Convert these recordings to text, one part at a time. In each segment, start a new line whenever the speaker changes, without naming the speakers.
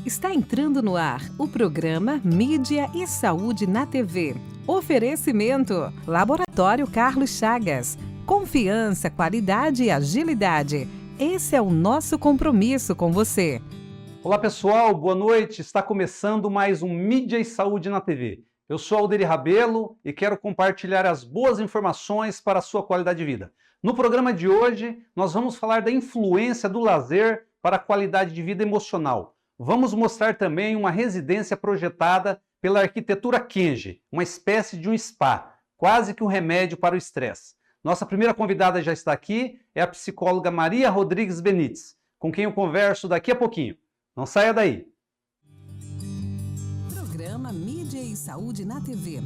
Está entrando no ar o programa Mídia e Saúde na TV. Oferecimento: Laboratório Carlos Chagas. Confiança, qualidade e agilidade. Esse é o nosso compromisso com você.
Olá pessoal, boa noite. Está começando mais um Mídia e Saúde na TV. Eu sou Alderi Rabelo e quero compartilhar as boas informações para a sua qualidade de vida. No programa de hoje, nós vamos falar da influência do lazer para a qualidade de vida emocional. Vamos mostrar também uma residência projetada pela arquitetura Kenji, uma espécie de um spa, quase que um remédio para o estresse. Nossa primeira convidada já está aqui, é a psicóloga Maria Rodrigues Benites, com quem eu converso daqui a pouquinho. Não saia daí!
Programa Mídia e Saúde na TV.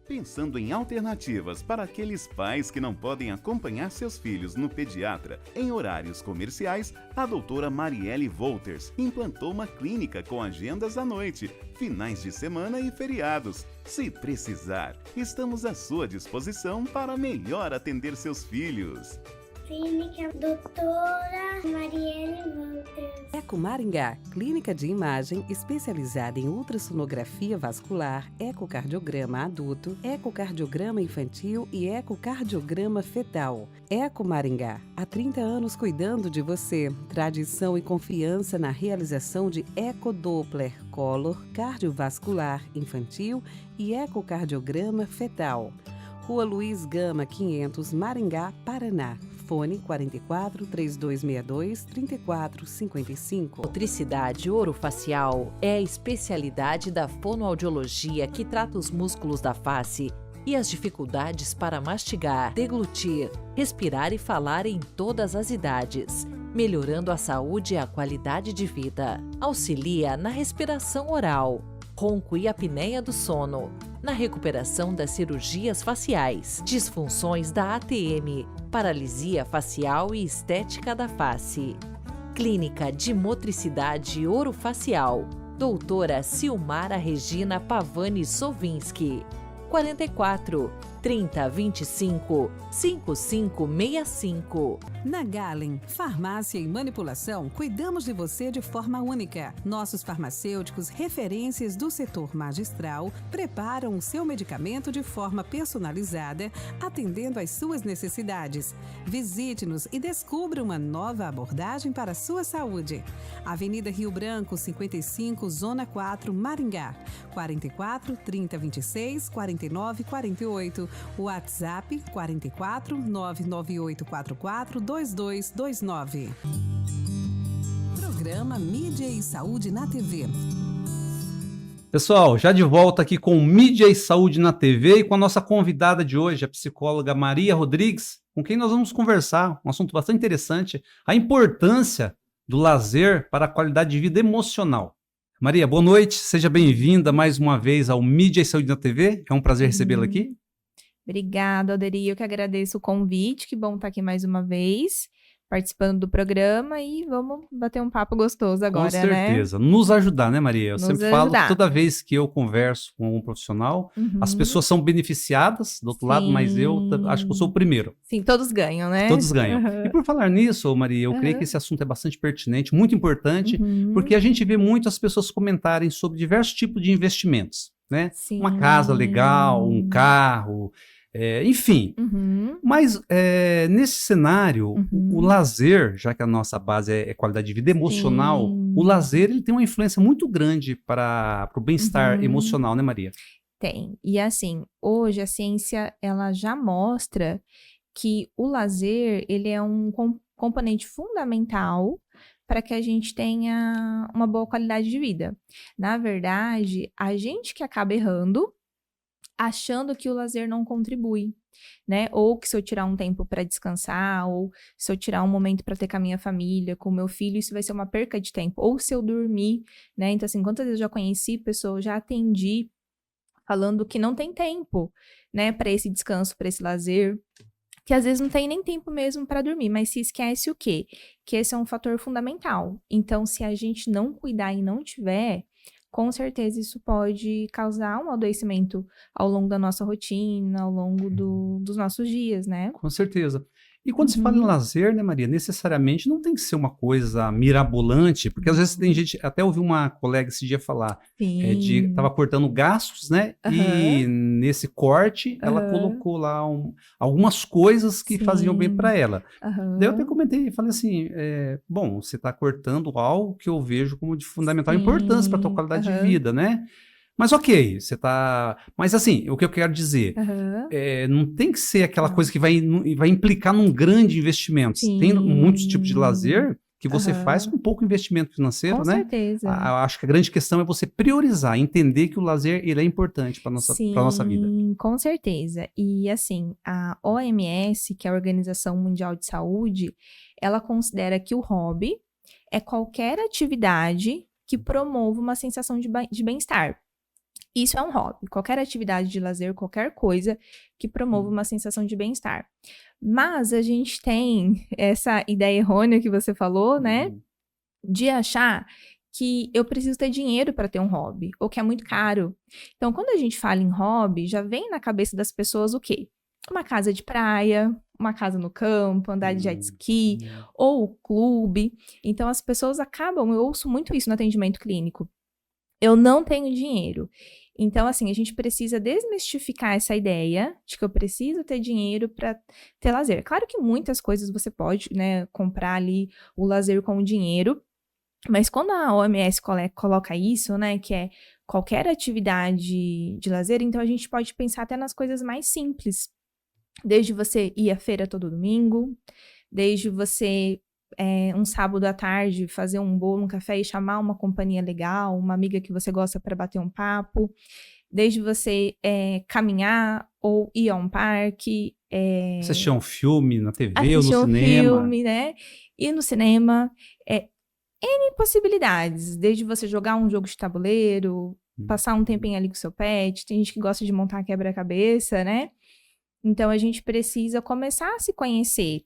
Pensando em alternativas para aqueles pais que não podem acompanhar seus filhos no pediatra em horários comerciais, a doutora Marielle Wolters implantou uma clínica com agendas à noite, finais de semana e feriados. Se precisar, estamos à sua disposição para melhor atender seus filhos.
Clínica Doutora Marielle Wolters.
Eco Maringá, clínica de imagem especializada em ultrassonografia vascular, ecocardiograma adulto, ecocardiograma infantil e ecocardiograma fetal. Eco Maringá, há 30 anos cuidando de você. Tradição e confiança na realização de ecodoppler, color, cardiovascular infantil e ecocardiograma fetal. Rua Luiz Gama, 500, Maringá, Paraná. Fone 44 3262 3455.
Motricidade orofacial é a especialidade da fonoaudiologia que trata os músculos da face e as dificuldades para mastigar, deglutir, respirar e falar em todas as idades, melhorando a saúde e a qualidade de vida. Auxilia na respiração oral, ronco e apneia do sono, na recuperação das cirurgias faciais, disfunções da ATM, paralisia facial e estética da face. Clínica de Motricidade Orofacial, doutora Silmara Regina Pavani Sovinski, 44 30 25 5565.
Na Galen, farmácia e manipulação, cuidamos de você de forma única. Nossos farmacêuticos, referências do setor magistral, preparam o seu medicamento de forma personalizada, atendendo às suas necessidades. Visite-nos e descubra uma nova abordagem para a sua saúde. Avenida Rio Branco, 55, Zona 4, Maringá. 44 30 26 49 48. WhatsApp 44 99844 2229. Programa Mídia e Saúde na TV.
Pessoal, já de volta aqui com Mídia e Saúde na TV e com a nossa convidada de hoje, a psicóloga Maria Rodrigues, com quem nós vamos conversar, um assunto bastante interessante, a importância do lazer para a qualidade de vida emocional. Maria, boa noite, seja bem-vinda mais uma vez ao Mídia e Saúde na TV, é um prazer recebê-la aqui.
Obrigada, Alderi. Eu que agradeço o convite. Que bom estar aqui mais uma vez, participando do programa e vamos bater um papo gostoso agora, né?
Com certeza. Nos ajudar, né, Maria? Eu sempre falo que toda vez que eu converso com um profissional, as pessoas são beneficiadas do outro lado, mas eu acho que eu sou o primeiro.
Sim, todos ganham, né?
Todos ganham. E por falar nisso, Maria, eu creio que esse assunto é bastante pertinente, muito importante, porque a gente vê muito as pessoas comentarem sobre diversos tipos de investimentos, né?
Sim.
Uma casa legal, um carro... enfim, mas nesse cenário, o lazer, já que a nossa base é qualidade de vida emocional, o lazer ele tem uma influência muito grande para o bem-estar emocional, né, Maria?
Tem. E assim, hoje a ciência ela já mostra que o lazer ele é um componente fundamental para que a gente tenha uma boa qualidade de vida. Na verdade, a gente que acaba errando, achando que o lazer não contribui, né? Ou que se eu tirar um tempo para descansar, ou se eu tirar um momento para ter com a minha família, com o meu filho, isso vai ser uma perca de tempo. Ou se eu dormir, né? Então, assim, quantas vezes eu já conheci pessoas, já atendi, falando que não tem tempo, né? Para esse descanso, para esse lazer, que às vezes não tem nem tempo mesmo para dormir, mas se esquece o quê? Que esse é um fator fundamental. Então, se a gente não cuidar e não tiver, com certeza isso pode causar um adoecimento ao longo da nossa rotina, ao longo dos nossos dias, né?
Com certeza. E quando se fala em
Uhum.
lazer, né, Maria, necessariamente não tem que ser uma coisa mirabolante, porque às vezes tem gente, até ouvi uma colega esse dia falar, estava
Sim.
cortando gastos, né, e
Aham.
nesse corte ela
Aham.
colocou lá algumas coisas que faziam bem para
Sim.
ela. Daí eu até
Aham.
comentei, falei assim, bom, você está cortando algo que eu vejo como de fundamental importância para a tua
Sim.
qualidade de
Aham.
vida, né? Mas ok, você tá. Mas assim, o que eu quero dizer,
Aham.
não tem que ser aquela
Tá.
coisa que vai implicar num grande investimento. Tem muitos tipos de
Sim.
lazer que você faz
Aham.
com pouco investimento financeiro,
Com
né?
certeza.
Eu acho que a grande questão é você priorizar, entender que o lazer ele é importante para nossa vida.
Sim, com certeza. E assim, a OMS, que é a Organização Mundial de Saúde, ela considera que o hobby é qualquer atividade que promova uma sensação de bem-estar. Isso é um hobby, qualquer atividade de lazer, qualquer coisa que promova uma sensação de bem-estar. Mas a gente tem essa ideia errônea que você falou, né?
Uhum.
De achar que eu preciso ter dinheiro para ter um hobby, ou que é muito caro. Então, quando a gente fala em hobby, já vem na cabeça das pessoas o quê? Uma casa de praia, uma casa no campo, andar de jet ski, ou o clube. Então, as pessoas acabam, eu ouço muito isso no atendimento clínico. Eu não tenho dinheiro. Então, assim, a gente precisa desmistificar essa ideia de que eu preciso ter dinheiro para ter lazer. Claro que muitas coisas você pode, né, comprar ali o lazer com o dinheiro, mas quando a OMS coloca isso, né, que é qualquer atividade de lazer, então a gente pode pensar até nas coisas mais simples. Desde você ir à feira todo domingo, desde você, um sábado à tarde, fazer um bolo, um café e chamar uma companhia legal, uma amiga que você gosta para bater um papo, desde você caminhar ou ir a um parque,
Assistir um filme na TV ou no
assistir um
cinema.
filme, né? Ir no cinema. N possibilidades, desde você jogar um jogo de tabuleiro, passar um tempinho ali com seu pet, tem gente que gosta de montar quebra-cabeça, né? Então a gente precisa começar a se conhecer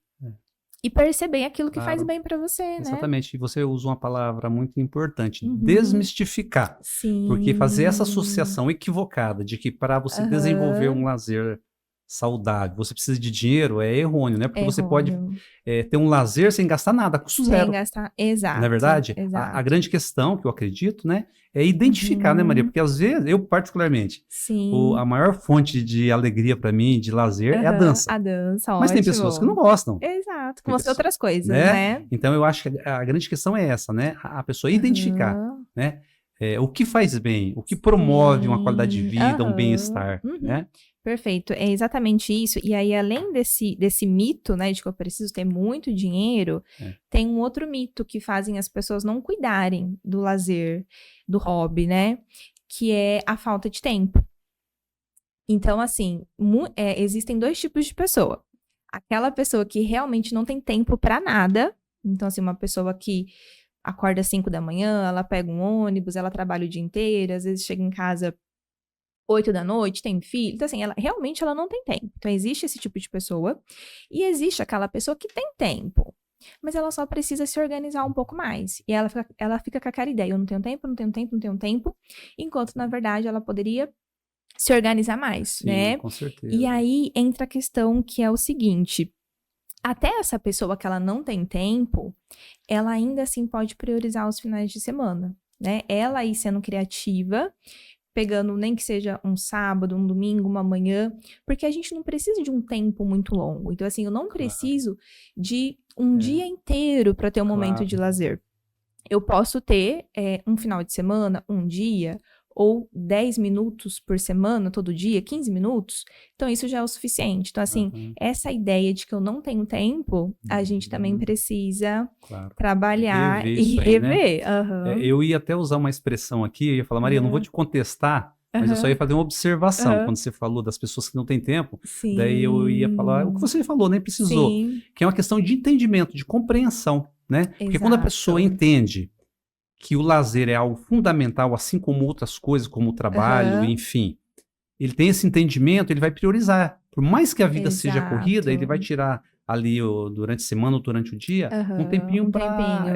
e perceber aquilo que faz
Claro.
bem pra você, né?
Exatamente. E você usa uma palavra muito importante,
Uhum.
desmistificar.
Sim.
Porque fazer essa associação equivocada de que para você desenvolver um lazer saudável, você precisa de dinheiro, é errôneo, né? Porque você pode
Errôneo.
ter um lazer sem gastar nada, custo
Sem
zero.
gastar. Exato.
Não é verdade? A
Exato.
grande questão, que eu acredito, né, é identificar, né, Maria? Porque às vezes, eu particularmente,
Sim.
a maior fonte de alegria para mim, de lazer, é a
Aham,
dança.
a dança,
Mas tem
ótimo.
pessoas que não gostam.
Exato,
Tem
com as
pessoas,
outras coisas,
né?
né?
Então eu acho que a grande questão é essa, né? A pessoa identificar,
Aham.
né? O que faz bem, o que promove uma qualidade de
Sim.
vida, um
Aham.
bem-estar,
Uhum.
né?
Perfeito, é exatamente isso. E aí, além desse mito, né, de que eu preciso ter muito dinheiro, tem um outro mito que fazem as pessoas não cuidarem do lazer, do hobby, né? Que é a falta de tempo. Então, assim, existem dois tipos de pessoa. Aquela pessoa que realmente não tem tempo pra nada. Então, assim, uma pessoa que acorda às 5 da manhã, ela pega um ônibus, ela trabalha o dia inteiro, às vezes chega em casa 8 da noite, tem filho. Então, assim, ela realmente não tem tempo. Então, existe esse tipo de pessoa. E existe aquela pessoa que tem tempo, mas ela só precisa se organizar um pouco mais. E ela fica com aquela ideia, eu não tenho tempo, não tenho tempo, não tenho tempo. Enquanto, na verdade, ela poderia se organizar mais,
Sim,
né?
com certeza.
E aí, entra a questão que é o seguinte. Até essa pessoa que ela não tem tempo, ela ainda assim pode priorizar os finais de semana, né? Ela aí sendo criativa, pegando nem que seja um sábado, um domingo, uma manhã, porque a gente não precisa de um tempo muito longo. Então, assim, eu não preciso de um dia inteiro para ter um momento de lazer. Eu posso ter um final de semana, um dia, ou 10 minutos por semana, todo dia, 15 minutos. Então, isso já é o suficiente. Então, assim, essa ideia de que eu não tenho tempo, a gente também precisa trabalhar e rever.
Né? Eu ia até usar uma expressão aqui, eu ia falar, Maria, eu não vou te contestar, mas eu só ia fazer uma observação. Quando você falou das pessoas que não têm tempo, daí eu ia falar o que você falou, nem precisou.
Sim.
Que é uma questão de entendimento, de compreensão, né? Porque quando a pessoa entende que o lazer é algo fundamental, assim como outras coisas, como o trabalho, enfim. Ele tem esse entendimento, ele vai priorizar. Por mais que a vida seja corrida, ele vai tirar ali durante a semana ou durante o dia um tempinho para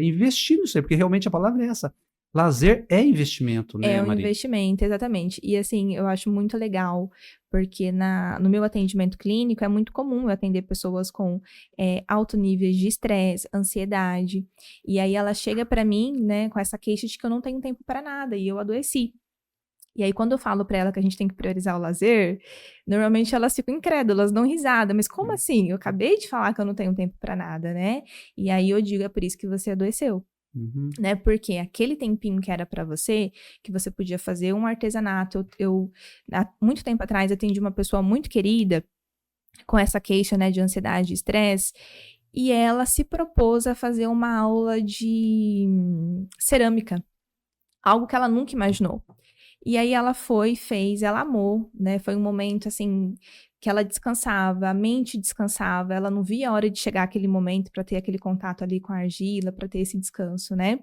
investir nisso aí, porque realmente a palavra é essa. Lazer é investimento, né,
É um
Maria?
investimento, exatamente. E assim, eu acho muito legal, porque no meu atendimento clínico é muito comum eu atender pessoas com alto níveis de estresse, ansiedade. E aí ela chega pra mim, né, com essa queixa de que eu não tenho tempo pra nada e eu adoeci. E aí, quando eu falo pra ela que a gente tem que priorizar o lazer, normalmente elas ficam incrédulas, dão risada. Mas como assim? Eu acabei de falar que eu não tenho tempo pra nada, né? E aí eu digo, é por isso que você adoeceu.
Uhum.
Né? Porque aquele tempinho que era pra você, que você podia fazer um artesanato. Há muito tempo atrás, atendi uma pessoa muito querida com essa queixa, né, de ansiedade e estresse, e ela se propôs a fazer uma aula de cerâmica, algo que ela nunca imaginou. E aí ela foi, fez, ela amou, né? Foi um momento, assim, que ela descansava, a mente descansava, ela não via a hora de chegar aquele momento para ter aquele contato ali com a argila, para ter esse descanso, né?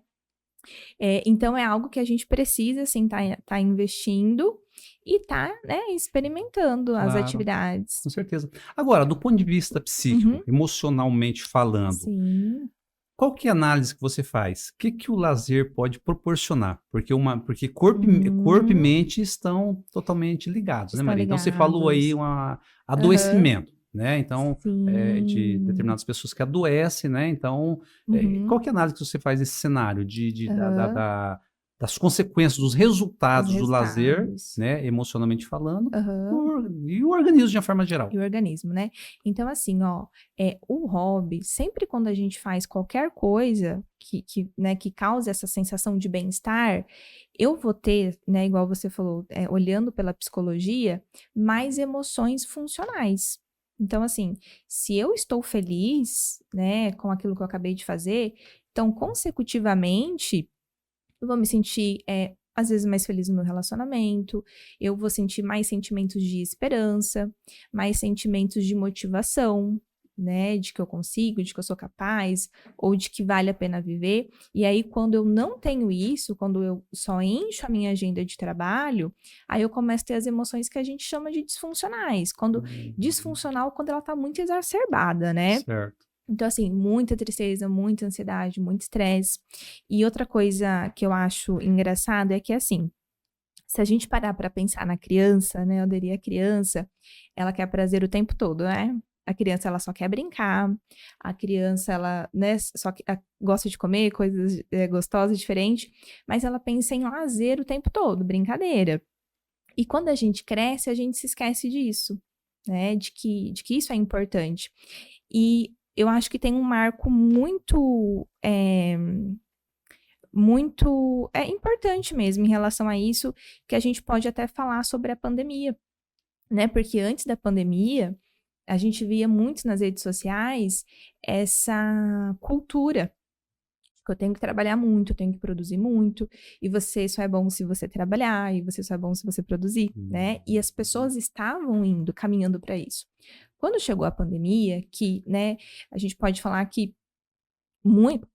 Então é algo que a gente precisa, assim, tá investindo e tá, né, experimentando as
Claro,
atividades.
com certeza. Agora, do ponto de vista psíquico,
Uhum.
emocionalmente falando,
Sim.
qual que é a análise que você faz? O que que o lazer pode proporcionar? Porque corpo e
Uhum.
mente estão totalmente ligados, né,
Estão
Maria? Então você falou aí
ligados. Aham.
adoecimento, né? Então, de
Sim.
determinadas pessoas que adoecem, né? Então,
Uhum.
qual que é a análise que você faz desse cenário
Aham.
das consequências, dos
Os
resultados do lazer,
resultados.
né? Emocionalmente falando,
Aham.
e o organismo de uma forma geral?
E o organismo, né? Então, assim, ó, o hobby, sempre quando a gente faz qualquer coisa né, que cause essa sensação de bem-estar, eu vou ter, né, igual você falou, olhando pela psicologia, mais emoções funcionais. Então, assim, se eu estou feliz, né, com aquilo que eu acabei de fazer, então, consecutivamente, eu vou me sentir, às vezes, mais feliz no meu relacionamento, eu vou sentir mais sentimentos de esperança, mais sentimentos de motivação, né? De que eu consigo, de que eu sou capaz, ou de que vale a pena viver. E aí, quando eu não tenho isso, quando eu só encho a minha agenda de trabalho, aí eu começo a ter as emoções que a gente chama de disfuncionais. Disfuncional, quando ela tá muito exacerbada, né?
Certo.
Então, assim, muita tristeza, muita ansiedade, muito estresse. E outra coisa que eu acho engraçado é que, assim, se a gente parar para pensar na criança, né, eu diria a criança, ela quer prazer o tempo todo, né? A criança, ela só quer brincar. A criança, ela, né, gosta de comer coisas gostosas, diferentes, mas ela pensa em lazer o tempo todo, brincadeira. E quando a gente cresce, a gente se esquece disso, né? De que isso é importante. E eu acho que tem um marco muito importante mesmo em relação a isso, que a gente pode até falar sobre a pandemia, né? Porque antes da pandemia, a gente via muito nas redes sociais essa cultura que eu tenho que trabalhar muito, eu tenho que produzir muito, e você só é bom se você trabalhar, e você só é bom se você produzir, né? E as pessoas estavam caminhando para isso. Quando chegou a pandemia, que, né, a gente pode falar que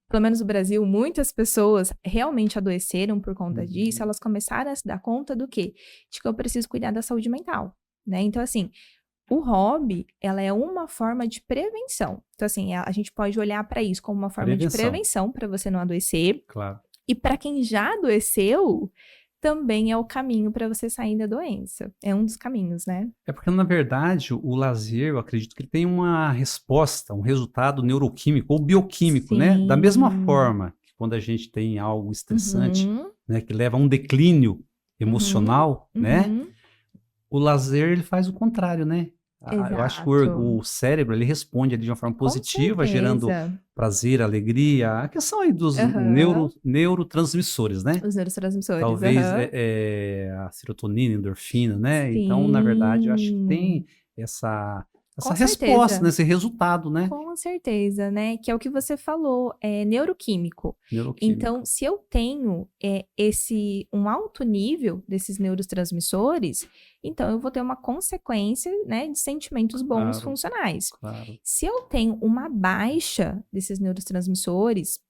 pelo menos no Brasil, muitas pessoas realmente adoeceram por conta disso, elas começaram a se dar conta do quê? De que eu preciso cuidar da saúde mental, né? Então, assim, o hobby, ela é uma forma de prevenção. Então, assim, a gente pode olhar para isso como uma forma de prevenção para você não adoecer.
Claro.
E para quem já adoeceu, também é o caminho para você sair da doença. É um dos caminhos, né?
É porque, na verdade, o lazer, eu acredito que ele tem uma resposta, um resultado neuroquímico ou bioquímico, né? Da mesma
Sim.
forma que quando a gente tem algo estressante,
Uhum.
né, que leva a um declínio emocional, né?
Uhum.
O lazer, ele faz o contrário, né? Eu acho que
Exato.
o cérebro, ele responde ali de uma forma
Com
positiva, gerando
certeza.
prazer, alegria. A questão aí dos
Aham.
neurotransmissores, né?
Os neurotransmissores.
Talvez
Aham.
a serotonina, endorfina, né? Então, na verdade, eu acho que
Sim.
tem essa
Com
resposta,
certeza.
né? Esse resultado, né?
Com certeza, né? Que é o que você falou, é neuroquímico.
Neuroquímico.
Então, se eu tenho um alto nível desses neurotransmissores, então eu vou ter uma consequência, né, de sentimentos bons
Claro,
funcionais.
claro.
Se eu tenho uma baixa desses neurotransmissores,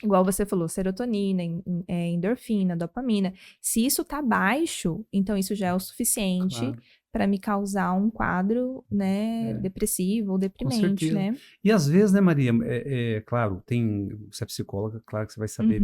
igual você falou, serotonina, endorfina, dopamina, se isso tá baixo, então isso já é o suficiente
Claro.
para me causar um quadro, né, depressivo ou deprimente,
certeza.
né?
E às vezes, né, Maria, claro, você é psicóloga, claro que você vai saber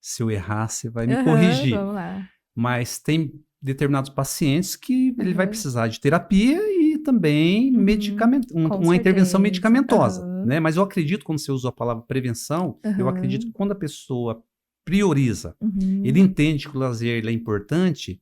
se eu errar, você vai me corrigir.
Vamos lá.
Mas tem determinados pacientes que ele vai precisar de terapia e também medicamento, uma intervenção medicamentosa, né? Mas eu acredito, quando você usa a palavra prevenção, eu acredito que quando a pessoa prioriza, ele entende que o lazer ele é importante,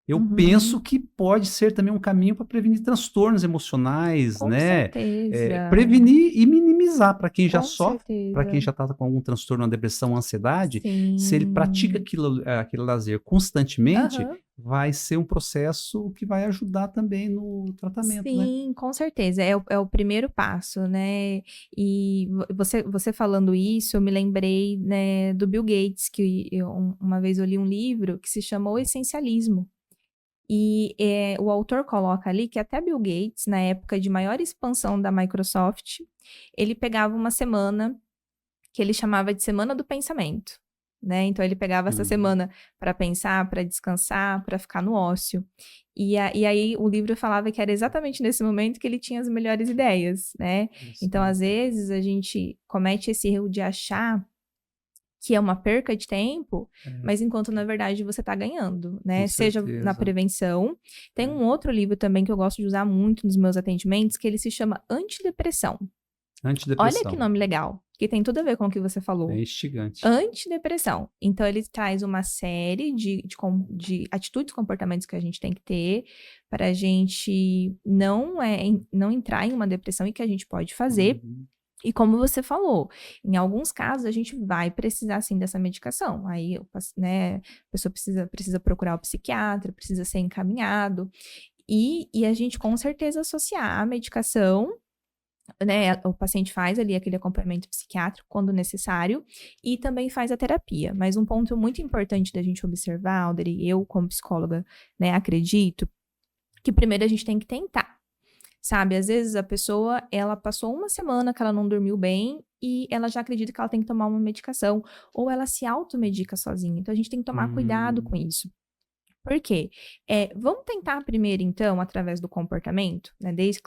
eu penso que pode ser também um caminho para prevenir transtornos emocionais,
Com
né?
certeza.
Prevenir e minimizar para quem já
Com
sofre, para quem já está com algum transtorno, uma depressão, uma ansiedade.
Sim.
Se ele pratica aquele lazer constantemente, vai ser um processo que vai ajudar também no tratamento, né?
Sim, com certeza. É o primeiro passo, né? E você falando isso, eu me lembrei, né, do Bill Gates, que uma vez eu li um livro que se chamou O Essencialismo. E o autor coloca ali que até Bill Gates, na época de maior expansão da Microsoft, ele pegava uma semana que ele chamava de Semana do Pensamento, né? Então, ele pegava essa semana para pensar, para descansar, para ficar no ócio. E aí, o livro falava que era exatamente nesse momento que ele tinha as melhores ideias, né? Então, às vezes, a gente comete esse erro de achar que é uma perca de tempo, mas enquanto, na verdade, você está ganhando, né? Seja na prevenção. Tem um outro livro também que eu gosto de usar muito nos meus atendimentos, que ele se chama Antidepressão.
Antidepressão.
Olha que nome legal, que tem tudo a ver com o que você falou.
É instigante.
Antidepressão. Então, ele traz uma série de atitudes e comportamentos que a gente tem que ter para a gente não entrar em uma depressão e que a gente pode fazer. E como você falou, em alguns casos a gente vai precisar, sim, dessa medicação. Aí, né, a pessoa precisa procurar o psiquiatra, precisa ser encaminhado. E a gente, com certeza, associar a medicação, né, o paciente faz ali aquele acompanhamento psiquiátrico quando necessário e também faz a terapia. Mas um ponto muito importante da gente observar, Alder, e eu como psicóloga, né, acredito, que primeiro a gente tem que tentar. Sabe, às vezes a pessoa, ela passou uma semana que ela não dormiu bem e ela já acredita que ela tem que tomar uma medicação, ou ela se automedica sozinha. Então, a gente tem que tomar cuidado com isso. Por quê? Vamos tentar primeiro, então, através do comportamento, né? Desde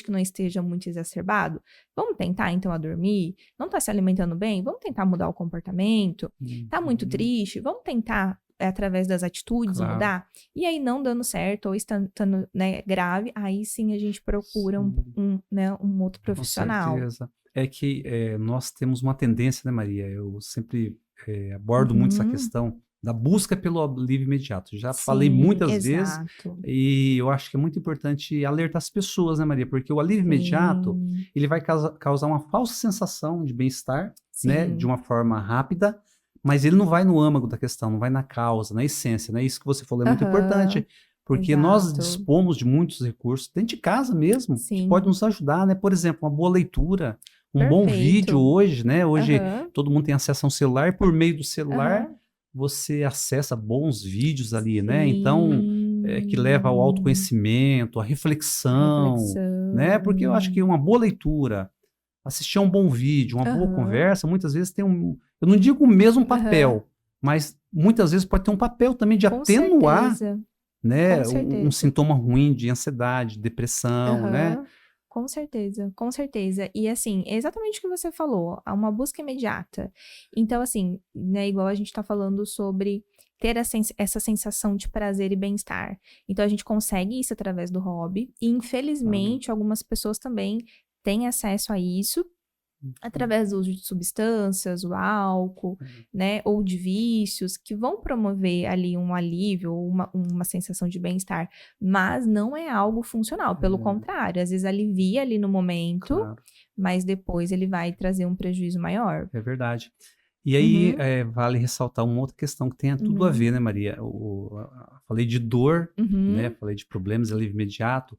que não esteja muito exacerbado. Vamos tentar, então, a dormir? Não está se alimentando bem? Vamos tentar mudar o comportamento? Está muito triste? Vamos tentar através das atitudes, mudar, e aí não dando certo, ou estando, né, grave, aí sim a gente procura um outro profissional.
Com certeza. É que nós temos uma tendência, né, Maria? Eu sempre abordo muito essa questão da busca pelo alívio imediato. Já falei muitas vezes, e eu acho que é muito importante alertar as pessoas, né, Maria? Porque o alívio imediato, ele vai causar uma falsa sensação de bem-estar, né, de uma forma rápida, mas ele não vai no âmago da questão, não vai na causa, na essência, né? Isso que você falou é muito importante, porque nós dispomos de muitos recursos dentro de casa mesmo, que pode nos ajudar, né? Por exemplo, uma boa leitura, um bom vídeo hoje, né? Hoje todo mundo tem acesso a um celular, e por meio do celular você acessa bons vídeos ali, né? Então, que leva ao autoconhecimento, à reflexão, né? Porque eu acho que uma boa leitura, assistir a um bom vídeo, uma boa conversa, muitas vezes tem eu não digo o mesmo papel, mas muitas vezes pode ter um papel também de atenuar, né, um sintoma ruim de ansiedade, depressão, né?
Com certeza, com certeza. E assim, é exatamente o que você falou, uma busca imediata. Então, assim, né, igual a gente tá falando sobre ter essa sensação de prazer e bem-estar. Então, a gente consegue isso através do hobby, e infelizmente, algumas pessoas também têm acesso a isso através do uso de substâncias, o álcool, né, ou de vícios, que vão promover ali um alívio ou uma sensação de bem-estar, mas não é algo funcional, pelo contrário, às vezes alivia ali no momento, mas depois ele vai trazer um prejuízo maior.
É verdade. E aí, vale ressaltar uma outra questão que tem tudo a ver, né, Maria? Falei de dor, né? Falei de problemas, alívio imediato.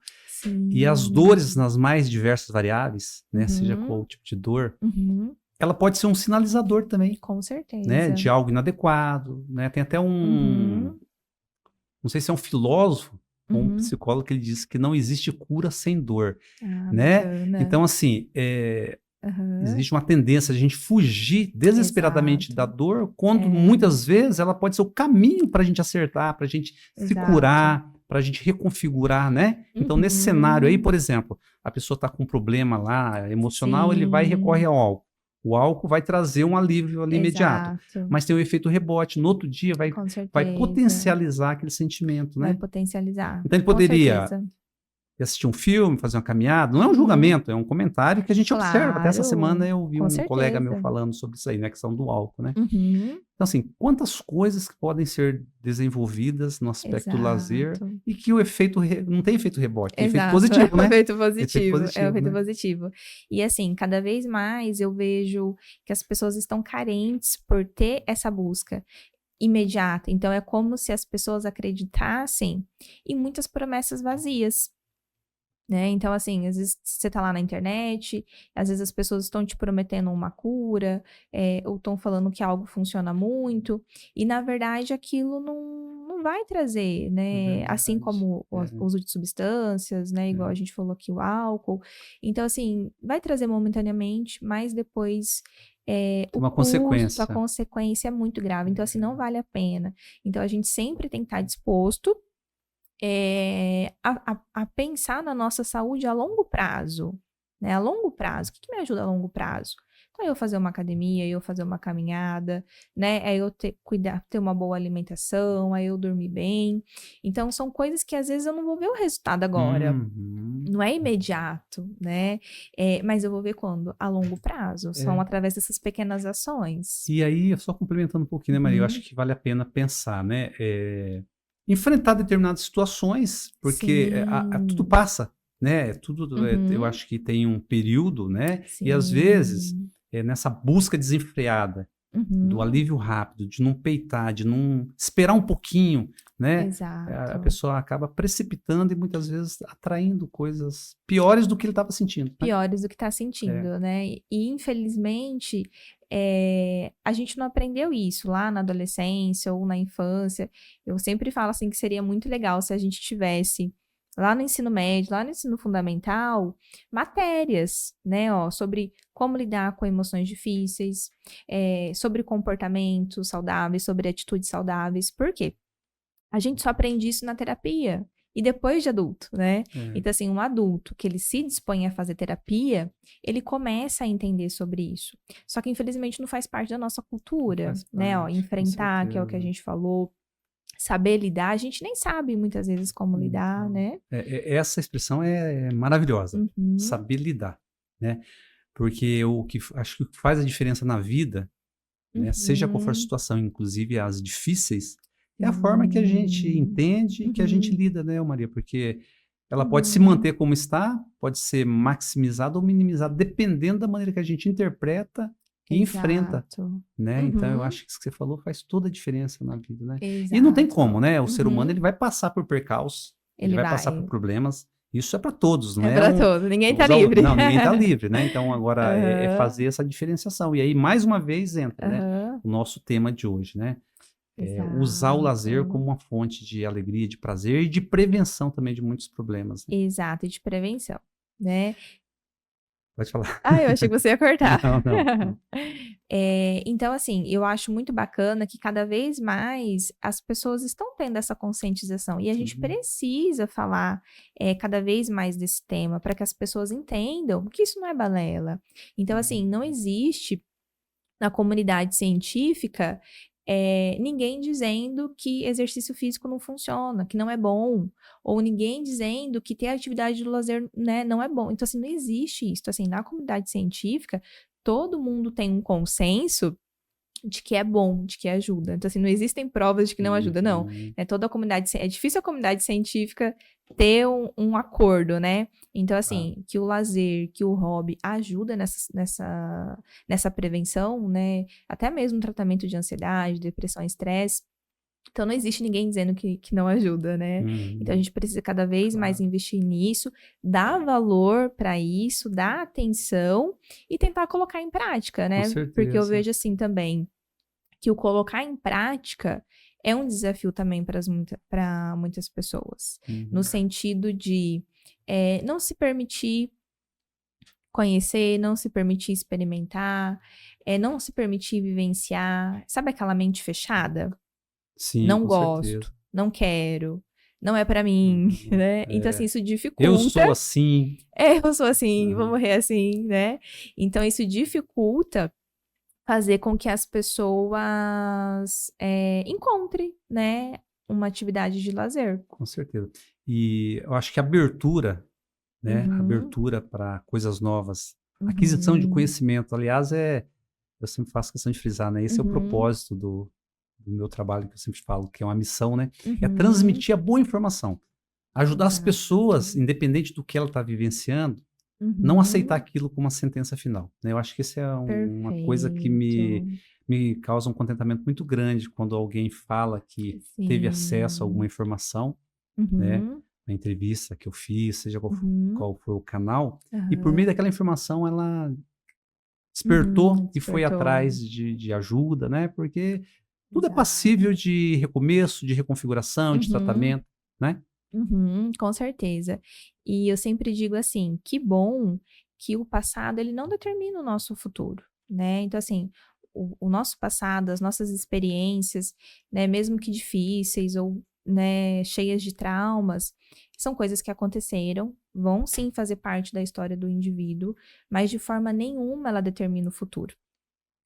E as dores nas mais diversas variáveis, né? Seja qual tipo de dor, ela pode ser um sinalizador também.
Com certeza.
Né? De algo inadequado, né? Tem até não sei se é um filósofo ou um psicólogo que ele diz que não existe cura sem dor, né? Bacana. Então, assim, existe uma tendência a gente fugir desesperadamente da dor, quando muitas vezes ela pode ser o caminho para a gente acertar, para a gente se curar, para a gente reconfigurar, né? Então, nesse cenário aí, por exemplo, a pessoa está com um problema lá emocional, ele vai e recorre ao álcool. O álcool vai trazer um alívio ali imediato, mas tem um efeito rebote. No outro dia vai potencializar aquele sentimento, né?
Vai potencializar.
Então ele poderia assistir um filme, fazer uma caminhada. Não é um julgamento, é um comentário que a gente observa. Até essa semana eu vi um colega meu falando sobre isso aí, né? A questão do álcool, né? Então, assim, quantas coisas que podem ser desenvolvidas no aspecto do lazer e que o efeito não tem efeito rebote, tem efeito positivo, né?
Efeito positivo, é o efeito positivo. E assim, cada vez mais eu vejo que as pessoas estão carentes por ter essa busca imediata. Então, é como se as pessoas acreditassem em muitas promessas vazias. Né? Então, assim, às vezes você tá lá na internet, às vezes as pessoas estão te prometendo uma cura, ou estão falando que algo funciona muito, e na verdade aquilo não vai trazer, né? Assim como o uso de substâncias, né? Igual a gente falou aqui, o álcool. Então, assim, vai trazer momentaneamente, mas depois
uma consequência.
A consequência é muito grave. Então, assim, não vale a pena. Então, a gente sempre tem que estar disposto a pensar na nossa saúde a longo prazo, né? A longo prazo. O que me ajuda a longo prazo? Então, eu fazer uma academia, eu fazer uma caminhada, né? Aí eu ter uma boa alimentação, aí eu dormir bem. Então, são coisas que às vezes eu não vou ver o resultado agora. Não é imediato, né? Mas eu vou ver quando? A longo prazo. São através dessas pequenas ações.
E aí, só complementando um pouquinho, né, Maria? Eu acho que vale a pena pensar, né? Enfrentar determinadas situações, porque tudo passa, né? Eu acho que tem um período, né? Sim. E às vezes, nessa busca desenfreada do alívio rápido, de não peitar, de não esperar um pouquinho, né?
Exato.
A pessoa acaba precipitando e muitas vezes atraindo coisas piores do que ele estava sentindo. Né?
Piores do que está sentindo, né? E infelizmente a gente não aprendeu isso lá na adolescência ou na infância. Eu sempre falo assim que seria muito legal se a gente tivesse lá no ensino médio, lá no ensino fundamental, matérias, né, sobre como lidar com emoções difíceis, sobre comportamentos saudáveis, sobre atitudes saudáveis. Por quê? A gente só aprende isso na terapia. E depois de adulto, né? Então, assim, um adulto que ele se dispõe a fazer terapia, ele começa a entender sobre isso. Só que, infelizmente, não faz parte da nossa cultura, né? Enfrentar, que é o que a gente falou, saber lidar, a gente nem sabe muitas vezes como lidar, né?
Essa expressão é maravilhosa, saber lidar, né? Porque acho que o que faz a diferença na vida, né? Seja qual for a situação, inclusive as difíceis, é a forma que a gente entende e que a gente lida, né, Maria? Porque ela pode se manter como está, pode ser maximizada ou minimizada, dependendo da maneira que a gente interpreta e enfrenta, né? Então, eu acho que isso que você falou faz toda a diferença na vida, né?
Exato.
E não tem como, né? O ser humano, ele vai passar por percalços, ele vai passar por problemas. Isso é para todos, não é?
É para todos, ninguém está livre.
Não, ninguém está livre, né? Então, agora é fazer essa diferenciação. E aí, mais uma vez, entra, né? O nosso tema de hoje, né? Usar o lazer como uma fonte de alegria, de prazer e de prevenção também de muitos problemas. Né?
Exato, e de prevenção, né?
Pode falar.
Eu achei que você ia cortar.
Não.
Então, assim, eu acho muito bacana que cada vez mais as pessoas estão tendo essa conscientização. E a gente precisa falar cada vez mais desse tema para que as pessoas entendam que isso não é balela. Então, assim, não existe na comunidade científica ninguém dizendo que exercício físico não funciona, que não é bom, ou ninguém dizendo que ter atividade do lazer, né, não é bom. Então, assim, não existe isso. Assim, na comunidade científica, todo mundo tem um consenso de que é bom, de que ajuda. Então, assim, não existem provas de que não ajuda, não. Toda a comunidade, é difícil a comunidade científica ter um acordo, né? Então, assim, que o lazer, que o hobby ajuda nessa prevenção, né? Até mesmo no tratamento de ansiedade, depressão, estresse. Então, não existe ninguém dizendo que não ajuda, né? Então, a gente precisa cada vez mais investir nisso, dar valor para isso, dar atenção e tentar colocar em prática, né? Porque eu vejo assim também, que o colocar em prática é um desafio também para muitas pessoas. No sentido de não se permitir conhecer, não se permitir experimentar, não se permitir vivenciar. Sabe aquela mente fechada?
Sim,
não
com
gosto,
certeza.
não quero, não é pra mim, né? Então, assim, isso dificulta.
Eu sou assim.
Eu sou assim, vou morrer assim, né? Então, isso dificulta fazer com que as pessoas encontrem, né, uma atividade de lazer.
Com certeza. E eu acho que a abertura, né? Abertura para coisas novas. Aquisição de conhecimento, aliás, eu sempre faço questão de frisar, né? Esse é o propósito do meu trabalho, que eu sempre falo, que é uma missão, né? É transmitir a boa informação. Ajudar as pessoas, independente do que ela está vivenciando, não aceitar aquilo como uma sentença final, né? Eu acho que isso é uma coisa que me causa um contentamento muito grande quando alguém fala que teve acesso a alguma informação, né? Na entrevista que eu fiz, seja qual for o canal, e por meio daquela informação ela despertou e foi atrás de ajuda, né? Porque tudo é passível de recomeço, de reconfiguração, de tratamento, né?
Com certeza. E eu sempre digo assim, que bom que o passado, ele não determina o nosso futuro, né? Então, assim, o nosso passado, as nossas experiências, né, mesmo que difíceis ou, né, cheias de traumas, são coisas que aconteceram, vão sim fazer parte da história do indivíduo, mas de forma nenhuma ela determina o futuro.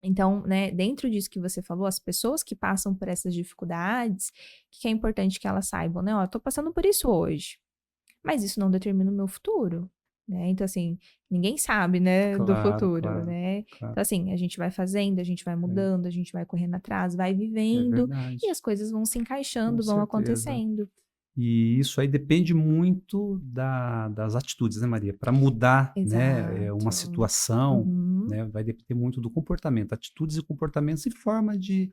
Então, né, dentro disso que você falou, as pessoas que passam por essas dificuldades, o que é importante que elas saibam, né? Ó, eu tô passando por isso hoje, mas isso não determina o meu futuro, né? Então, assim, ninguém sabe, né, do futuro, né? Então, assim, a gente vai fazendo, a gente vai mudando, a gente vai correndo atrás, vai vivendo, e as coisas vão se encaixando, vão acontecendo.
E isso aí depende muito das atitudes, né, Maria? Para mudar, né, uma situação, né, vai depender muito do comportamento, atitudes e comportamentos e forma de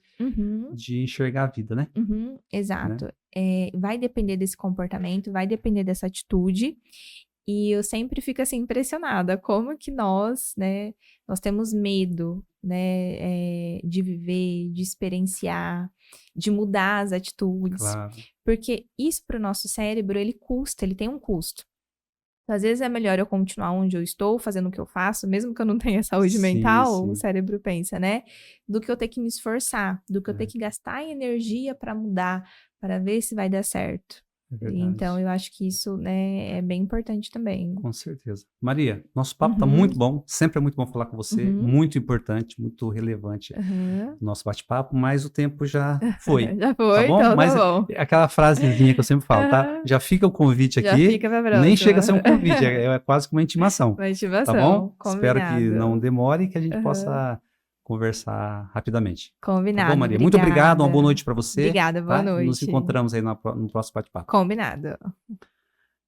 enxergar a vida, né?
Exato. Né? Vai depender desse comportamento, vai depender dessa atitude. E eu sempre fico assim impressionada como que nós, né, nós temos medo, né, de viver, de experienciar, de mudar as atitudes, porque isso para o nosso cérebro, ele tem um custo. Então, às vezes é melhor eu continuar onde eu estou, fazendo o que eu faço, mesmo que eu não tenha saúde mental, o cérebro pensa, né, do que eu ter que me esforçar, do que eu ter que gastar energia para mudar, para ver se vai dar certo. Então, eu acho que isso, né, é bem importante também.
Com certeza. Maria, nosso papo está muito bom. Sempre é muito bom falar com você. Muito importante, muito relevante o nosso bate-papo, mas o tempo já foi.
Já foi,
tá bom?
Então
mas
tá bom.
Aquela frasezinha que eu sempre falo, tá? Já fica o convite aqui.
Já fica pra próxima.
Nem chega a ser um convite, é quase que uma intimação.
Uma intimação,
tá bom?
combinado.
Espero que não demore e que a gente possa conversar rapidamente.
Combinado.
Tá bom, Maria? Muito obrigado, uma boa noite para você.
Obrigada, boa noite.
Nos encontramos aí no próximo bate-papo.
Combinado.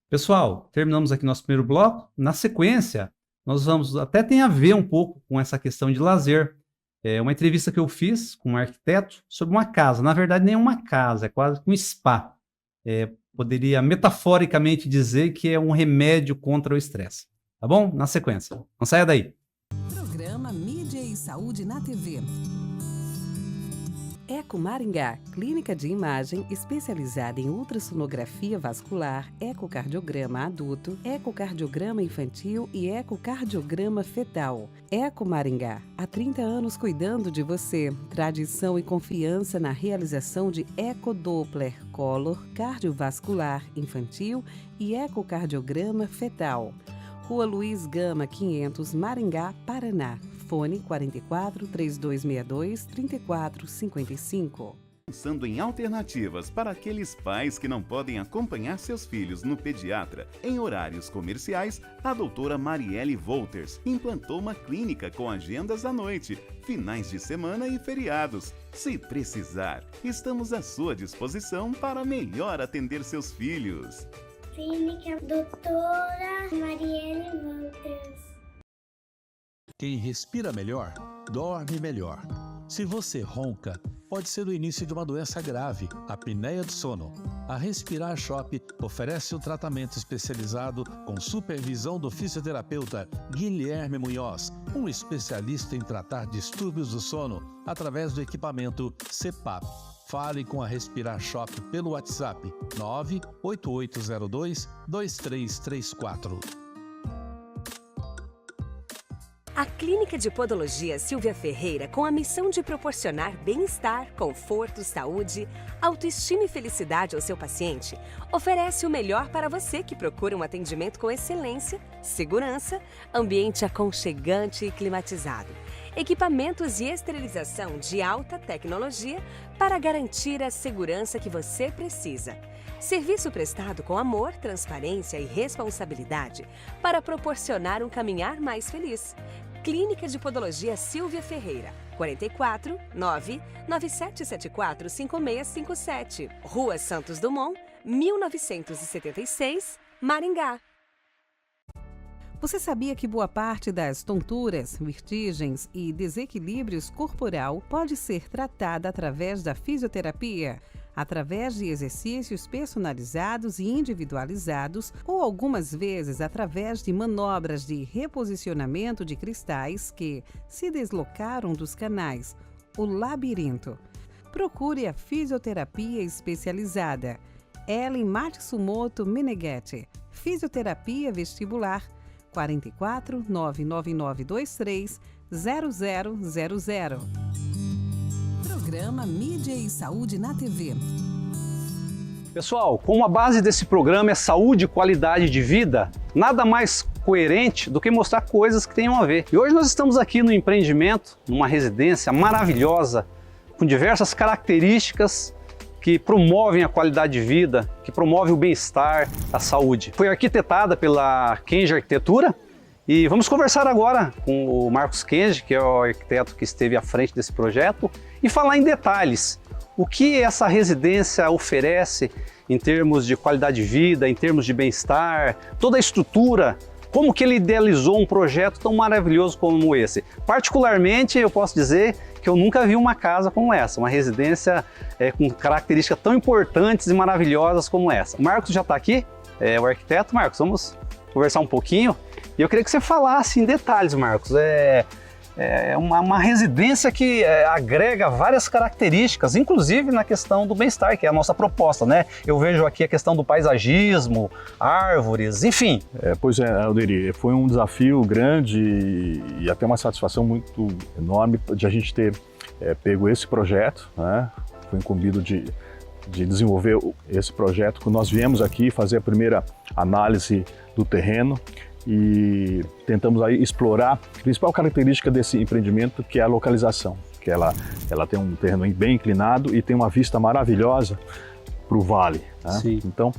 Pessoal, terminamos aqui nosso primeiro bloco. Na sequência, nós vamos, até tem a ver um pouco com essa questão de lazer. É uma entrevista que eu fiz com um arquiteto sobre uma casa. Na verdade, nem é uma casa, é quase um spa. Poderia metaforicamente dizer que é um remédio contra o estresse. Tá bom? Na sequência. Não saia daí.
Programa Mídia e Saúde na TV. Eco Maringá, clínica de imagem especializada em ultrassonografia vascular, ecocardiograma adulto, ecocardiograma infantil e ecocardiograma fetal. Eco Maringá, há 30 anos cuidando de você. Tradição e confiança na realização de ecodoppler color, cardiovascular infantil e ecocardiograma fetal. Rua Luiz Gama, 500, Maringá, Paraná. Fone 44 3262 3455.
Pensando em alternativas para aqueles pais que não podem acompanhar seus filhos no pediatra em horários comerciais, a doutora Marielle Wolters implantou uma clínica com agendas à noite, finais de semana e feriados. Se precisar, estamos à sua disposição para melhor atender seus filhos.
Clínica Doutora Marielle Wolters.
Quem respira melhor, dorme melhor. Se você ronca, pode ser o início de uma doença grave, a apneia do sono. A Respirar Shop oferece um tratamento especializado com supervisão do fisioterapeuta Guilherme Munhoz, um especialista em tratar distúrbios do sono através do equipamento CPAP. Fale com a Respirar Shop pelo WhatsApp 98802-2334.
A Clínica de Podologia Silvia Ferreira, com a missão de proporcionar bem-estar, conforto, saúde, autoestima e felicidade ao seu paciente, oferece o melhor para você que procura um atendimento com excelência, segurança, ambiente aconchegante e climatizado, equipamentos e esterilização de alta tecnologia para garantir a segurança que você precisa. Serviço prestado com amor, transparência e responsabilidade para proporcionar um caminhar mais feliz. Clínica de Podologia Silvia Ferreira, 44 99774 5657, Rua Santos Dumont, 1976, Maringá.
Você sabia que boa parte das tonturas, vertigens e desequilíbrios corporal pode ser tratada através da fisioterapia? Através de exercícios personalizados e individualizados ou algumas vezes através de manobras de reposicionamento de cristais que se deslocaram dos canais, o labirinto. Procure a fisioterapia especializada. Ellen Matsumoto Meneghetti, Fisioterapia Vestibular, 44 99923 0000. Programa Mídia e Saúde na TV.
Pessoal, como a base desse programa é saúde e qualidade de vida, nada mais coerente do que mostrar coisas que tenham a ver. E hoje nós estamos aqui no empreendimento, numa residência maravilhosa, com diversas características que promovem a qualidade de vida, que promovem o bem-estar, a saúde. Foi arquitetada pela Kenji Arquitetura e vamos conversar agora com o Marcos Kenji, que é o arquiteto que esteve à frente desse projeto, e falar em detalhes o que essa residência oferece em termos de qualidade de vida, em termos de bem-estar, toda a estrutura, como que ele idealizou um projeto tão maravilhoso como esse. Particularmente, eu posso dizer que eu nunca vi uma casa como essa, uma residência com características tão importantes e maravilhosas como essa. O Marcos já está aqui, o arquiteto. Marcos, vamos conversar um pouquinho. E eu queria que você falasse em detalhes, Marcos. É uma residência que agrega várias características, inclusive na questão do bem-estar, que é a nossa proposta, né? Eu vejo aqui a questão do paisagismo, árvores, enfim.
Pois é, Alderi, foi um desafio grande e até uma satisfação muito enorme de a gente ter pego esse projeto, né? Foi incumbido de desenvolver esse projeto, quando nós viemos aqui fazer a primeira análise do terreno e tentamos aí explorar a principal característica desse empreendimento, que é a localização, que ela tem um terreno bem inclinado e tem uma vista maravilhosa para o vale, né?
Sim.
Então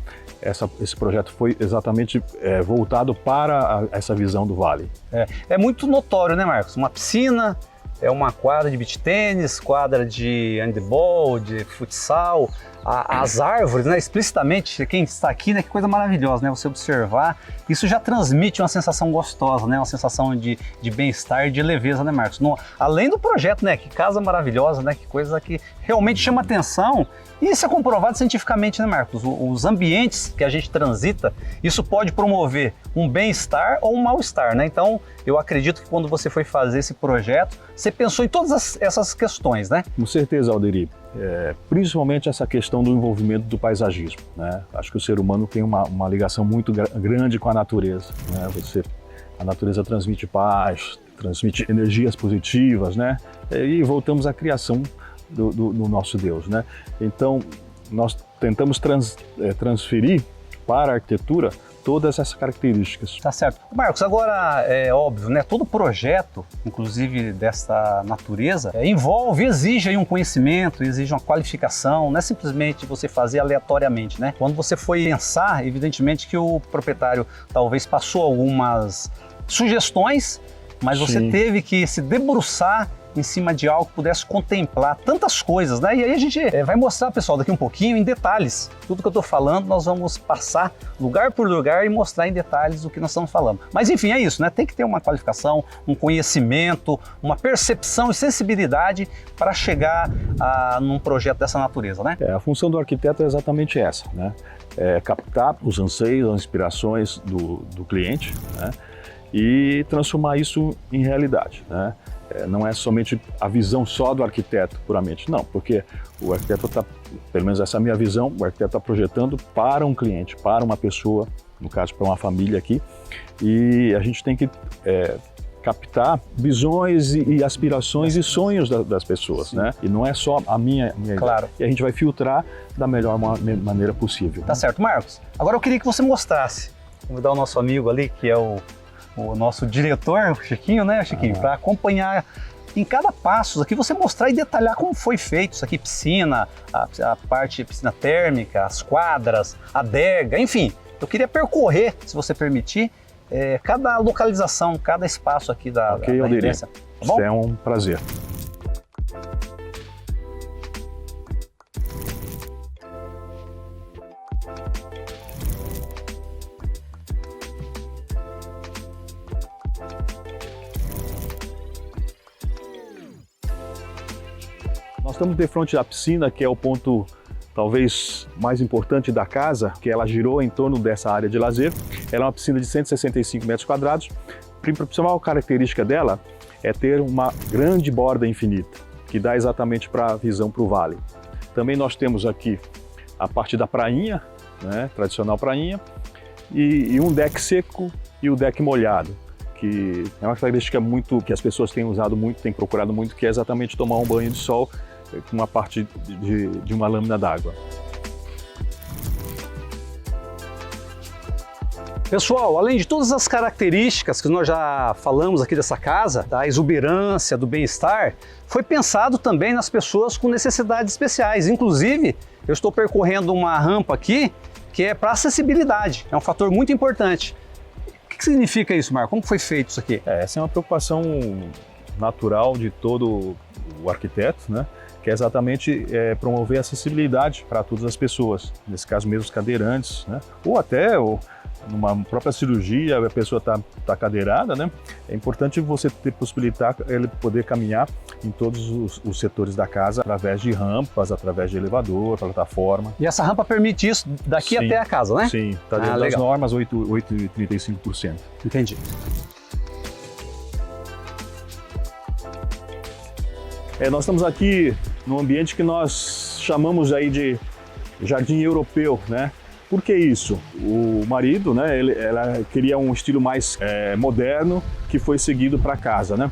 esse projeto foi exatamente voltado para essa visão do vale.
É muito notório, né, Marcos? Uma piscina, uma quadra de beach tênis, quadra de handebol, de futsal, as árvores, né, explicitamente, quem está aqui, né, que coisa maravilhosa, né, você observar, isso já transmite uma sensação gostosa, né, uma sensação de bem-estar e de leveza, né, Marcos? Além do projeto, né, que casa maravilhosa, né, que coisa que realmente chama atenção, e isso é comprovado cientificamente, né, Marcos? Os ambientes que a gente transita, isso pode promover um bem-estar ou um mal-estar, né? Então, eu acredito que quando você foi fazer esse projeto, você pensou em todas essas questões, né?
Com certeza, Alderi. Principalmente essa questão do envolvimento do paisagismo, né? Acho que o ser humano tem uma ligação muito grande com a natureza, né? A natureza transmite paz, transmite energias positivas, né? E voltamos à criação do nosso Deus, né? Então, nós tentamos transferir para a arquitetura todas essas características.
Tá certo. Marcos, agora é óbvio, né? Todo projeto, inclusive desta natureza, exige aí um conhecimento, exige uma qualificação, não é simplesmente você fazer aleatoriamente, né? Quando você foi pensar, evidentemente que o proprietário talvez passou algumas sugestões, mas você
Sim.
teve que se debruçar em cima de algo que pudesse contemplar tantas coisas, né? E aí a gente vai mostrar, pessoal, daqui um pouquinho, em detalhes. Tudo que eu estou falando, nós vamos passar lugar por lugar e mostrar em detalhes o que nós estamos falando. Mas enfim, é isso, né? Tem que ter uma qualificação, um conhecimento, uma percepção e sensibilidade para chegar num projeto dessa natureza, né?
A função do arquiteto é exatamente essa, né? Captar os anseios, as inspirações do cliente, né? E transformar isso em realidade, né? Não é somente a visão só do arquiteto puramente, não, porque o arquiteto está, pelo menos essa é a minha visão, o arquiteto está projetando para um cliente, para uma pessoa, no caso para uma família aqui, e a gente tem que captar visões e aspirações e sonhos das pessoas, né? E não é só a minha
Claro.
ideia. E a gente vai filtrar da melhor maneira possível.
Tá certo. Marcos, agora eu queria que você mostrasse. Vou dar o nosso amigo ali, que é o nosso diretor, o Chiquinho, né, Chiquinho? Para acompanhar em cada passo aqui, você mostrar e detalhar como foi feito isso aqui, piscina, a parte piscina térmica, as quadras, a adega, enfim. Eu queria percorrer, se você permitir, cada localização, cada espaço aqui da empresa. Tá bom?
É um prazer. Nós estamos de frente da piscina, que é o ponto talvez mais importante da casa, que ela girou em torno dessa área de lazer. Ela é uma piscina de 165 metros quadrados. A principal característica dela é ter uma grande borda infinita, que dá exatamente para a visão para o vale. Também nós temos aqui a parte da prainha, né, tradicional prainha, e um deck seco e o deck molhado, que é uma característica muito que as pessoas têm usado muito, têm procurado muito, que é exatamente tomar um banho de sol com uma parte de uma lâmina d'água.
Pessoal, além de todas as características que nós já falamos aqui dessa casa, da exuberância, do bem-estar, foi pensado também nas pessoas com necessidades especiais. Inclusive, eu estou percorrendo uma rampa aqui que é para acessibilidade, é um fator muito importante. O que significa isso, Marco? Como foi feito isso aqui?
Essa é uma preocupação natural de todo o arquiteto, né? Que é exatamente promover a acessibilidade para todas as pessoas, nesse caso mesmo os cadeirantes, né? Ou até numa própria cirurgia a pessoa está cadeirada, né? É importante você possibilitar ele poder caminhar em todos os setores da casa através de rampas, através de elevador, plataforma.
E essa rampa permite isso daqui até a casa, né?
Sim, está dentro das normas 8,35%.
Entendi.
Nós estamos aqui num ambiente que nós chamamos aí de jardim europeu, né? Por que isso? O marido, né, ela queria um estilo mais moderno que foi seguido para casa, né?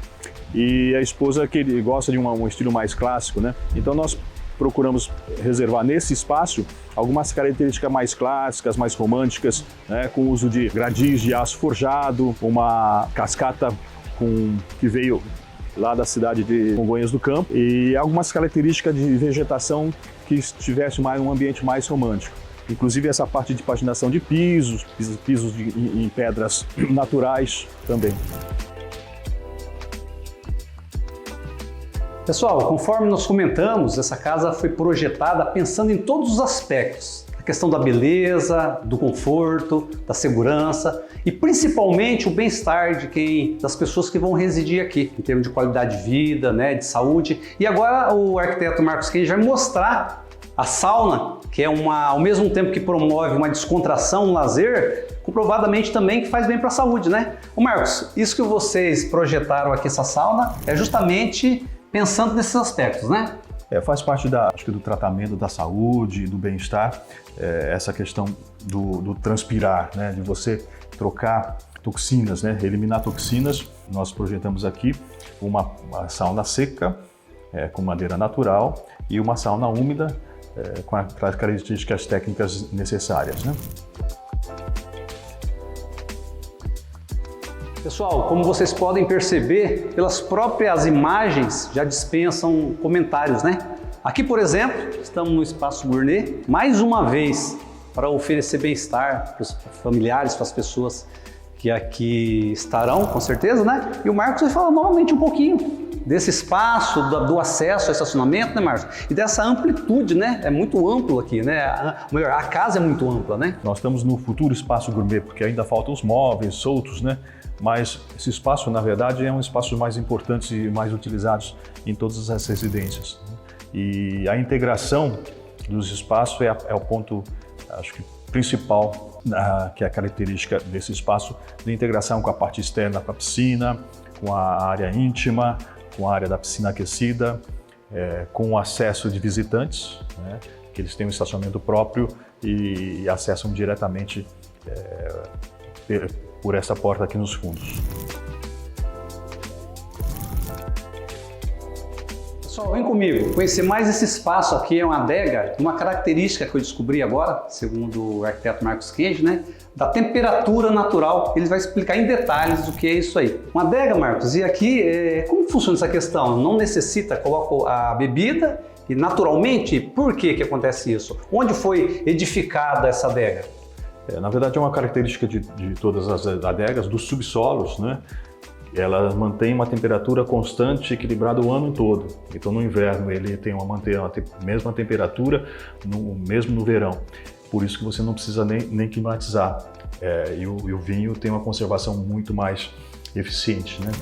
E a esposa gosta de um estilo mais clássico, né? Então nós procuramos reservar nesse espaço algumas características mais clássicas, mais românticas, né? Com o uso de gradis de aço forjado, uma cascata que veio lá da cidade de Congonhas do Campo e algumas características de vegetação que estivesse um ambiente mais romântico. Inclusive essa parte de paginação de pisos em pedras naturais também.
Pessoal, conforme nós comentamos, essa casa foi projetada pensando em todos os aspectos. A questão da beleza, do conforto, da segurança e principalmente o bem-estar das pessoas que vão residir aqui, em termos de qualidade de vida, né, de saúde. E agora o arquiteto Marcos Kenji vai mostrar a sauna, que é ao mesmo tempo que promove uma descontração, um lazer, comprovadamente também que faz bem para a saúde, né? Ô Marcos, isso que vocês projetaram aqui, essa sauna, é justamente pensando nesses aspectos, né?
Faz parte acho que do tratamento da saúde, do bem-estar, essa questão do transpirar, né? De você trocar toxinas, né? Eliminar toxinas. Nós projetamos aqui uma sauna seca, com madeira natural, e uma sauna úmida, com as características técnicas necessárias, né?
Pessoal, como vocês podem perceber, pelas próprias imagens já dispensam comentários, né? Aqui, por exemplo, estamos no Espaço Gourmet, mais uma vez, para oferecer bem-estar para os familiares, para as pessoas que aqui estarão, com certeza, né? E o Marcos vai falar novamente um pouquinho desse espaço, do acesso ao estacionamento, né, Marcos? E dessa amplitude, né? É muito amplo aqui, né? Melhor, a casa é muito ampla, né?
Nós estamos no futuro Espaço Gourmet, porque ainda faltam os móveis soltos, né? Mas esse espaço, na verdade, é um espaço mais importante e mais utilizados em todas as residências. E a integração dos espaços é o ponto, acho que, principal, que é a característica desse espaço, de integração com a parte externa, com a piscina, com a área íntima, com a área da piscina aquecida, com o acesso de visitantes, né, que eles têm um estacionamento próprio e acessam diretamente por essa porta aqui nos fundos.
Pessoal, vem comigo, conhecer mais esse espaço aqui, é uma adega, uma característica que eu descobri agora, segundo o arquiteto Marcos Kenji, né, da temperatura natural. Ele vai explicar em detalhes o que é isso aí. Uma adega, Marcos, e aqui, como funciona essa questão? Não necessita, coloca a bebida e naturalmente, por que acontece isso? Onde foi edificada essa adega?
Na verdade, é uma característica de todas as adegas, dos subsolos, né? Ela mantém uma temperatura constante, equilibrada o ano todo. Então, no inverno, ele tem manter a mesma temperatura, mesmo no verão. Por isso que você não precisa nem climatizar. E o vinho tem uma conservação muito mais eficiente, né?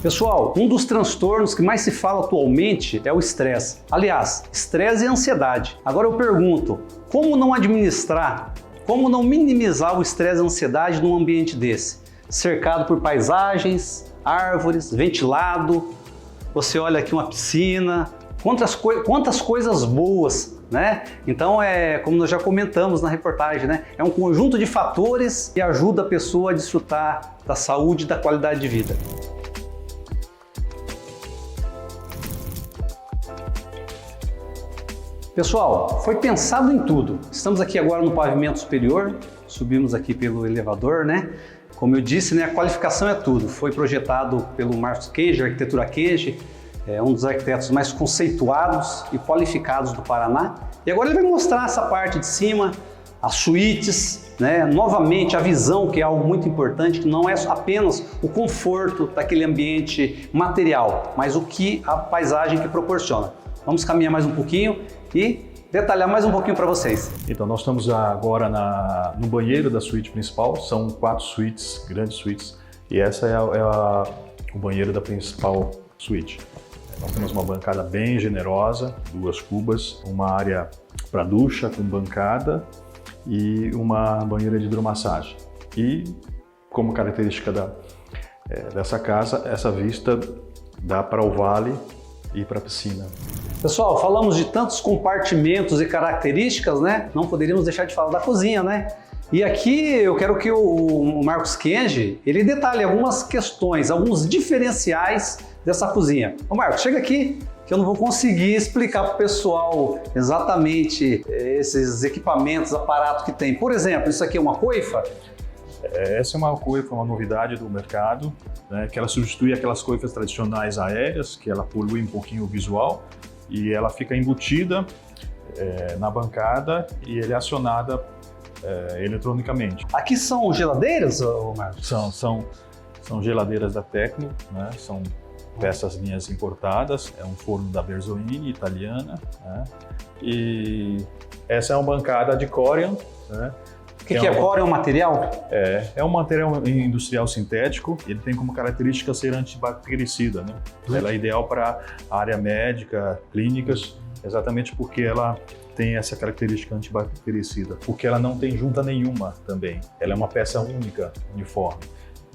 Pessoal, um dos transtornos que mais se fala atualmente é o estresse. Aliás, estresse e ansiedade. Agora eu pergunto, como não administrar, como não minimizar o estresse e a ansiedade num ambiente desse? Cercado por paisagens, árvores, ventilado, você olha aqui uma piscina, quantas coisas boas, né? Então, como nós já comentamos na reportagem, né? É um conjunto de fatores que ajuda a pessoa a desfrutar da saúde e da qualidade de vida. Pessoal, foi pensado em tudo. Estamos aqui agora no pavimento superior, subimos aqui pelo elevador, né? Como eu disse, né, a qualificação é tudo. Foi projetado pelo Marcos Kenji, Arquitetura Kenji, um dos arquitetos mais conceituados e qualificados do Paraná. E agora ele vai mostrar essa parte de cima, as suítes, né? Novamente a visão, que é algo muito importante, que não é apenas o conforto daquele ambiente material, mas o que a paisagem que proporciona. Vamos caminhar mais um pouquinho e detalhar mais um pouquinho para vocês.
Então, nós estamos agora no banheiro da suíte principal. São 4 suítes, grandes suítes, e essa é o banheiro da principal suíte. Nós temos uma bancada bem generosa, 2 cubas, uma área para ducha com bancada e uma banheira de hidromassagem. E, como característica dessa casa, essa vista dá para o vale e para a piscina.
Pessoal, falamos de tantos compartimentos e características, né? Não poderíamos deixar de falar da cozinha, né? E aqui eu quero que o Marcos Kenji, ele detalhe algumas questões, alguns diferenciais dessa cozinha. Ô Marcos, chega aqui que eu não vou conseguir explicar para o pessoal exatamente esses equipamentos, aparatos que tem. Por exemplo, isso aqui é uma coifa?
Essa é uma coifa, uma novidade do mercado, né, que ela substitui aquelas coifas tradicionais aéreas, que ela polui um pouquinho o visual, e ela fica embutida na bancada e ele é acionada eletronicamente.
Aqui são geladeiras, Marcos?
São geladeiras da Tecno, né, são peças linhas importadas, é um forno da Berzoini, italiana, né, e essa é uma bancada de Corian, né.
O que é Corian? É um material?
É um material industrial sintético. Ele tem como característica ser antibactericida, né? Ela é ideal para a área médica, clínicas, exatamente porque ela tem essa característica antibactericida, porque ela não tem junta nenhuma também. Ela é uma peça única, uniforme.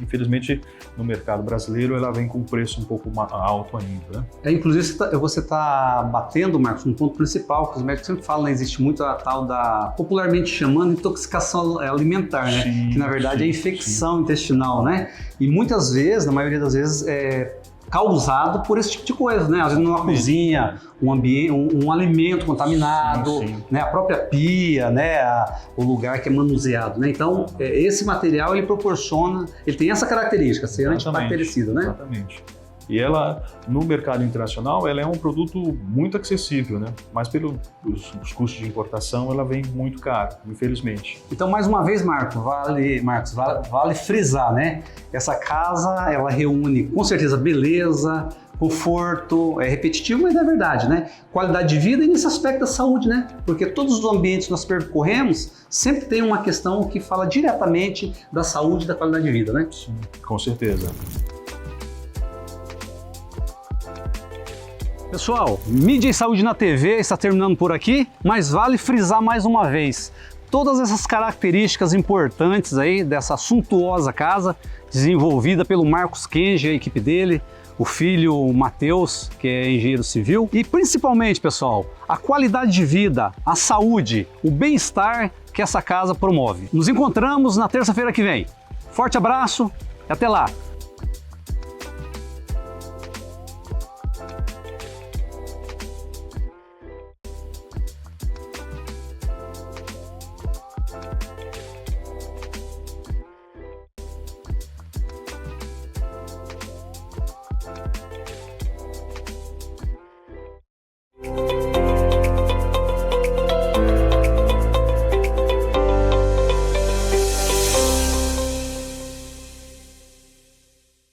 Infelizmente, no mercado brasileiro, ela vem com um preço um pouco alto ainda, né?
Inclusive, você está batendo, Marcos, no ponto principal, que os médicos sempre falam, né? Existe muito a tal da, popularmente chamando, intoxicação alimentar, né?
Sim,
que na verdade é infecção intestinal, né? E muitas vezes, na maioria das vezes, causado por esse tipo de coisa, né? Às vezes numa cozinha, um ambiente, um alimento contaminado,
sim.
Né? A própria pia, né? O lugar que é manuseado, né? Então, esse material ele proporciona, ele tem essa característica, ser antibactericida, né?
Exatamente. E ela, no mercado internacional, ela é um produto muito acessível, né? Mas pelos custos de importação, ela vem muito caro, infelizmente.
Então, mais uma vez, Marcos, vale frisar, né? Essa casa, ela reúne, com certeza, beleza, conforto, é repetitivo, mas é verdade, né? Qualidade de vida e nesse aspecto da saúde, né? Porque todos os ambientes que nós percorremos sempre tem uma questão que fala diretamente da saúde e da qualidade de vida, né?
Sim, com certeza.
Pessoal, Mídia e Saúde na TV está terminando por aqui, mas vale frisar mais uma vez todas essas características importantes aí dessa suntuosa casa, desenvolvida pelo Marcos Kenji e a equipe dele, o filho Matheus, que é engenheiro civil, e principalmente, pessoal, a qualidade de vida, a saúde, o bem-estar que que essa casa promove. Nos encontramos na terça-feira que vem. Forte abraço e até lá!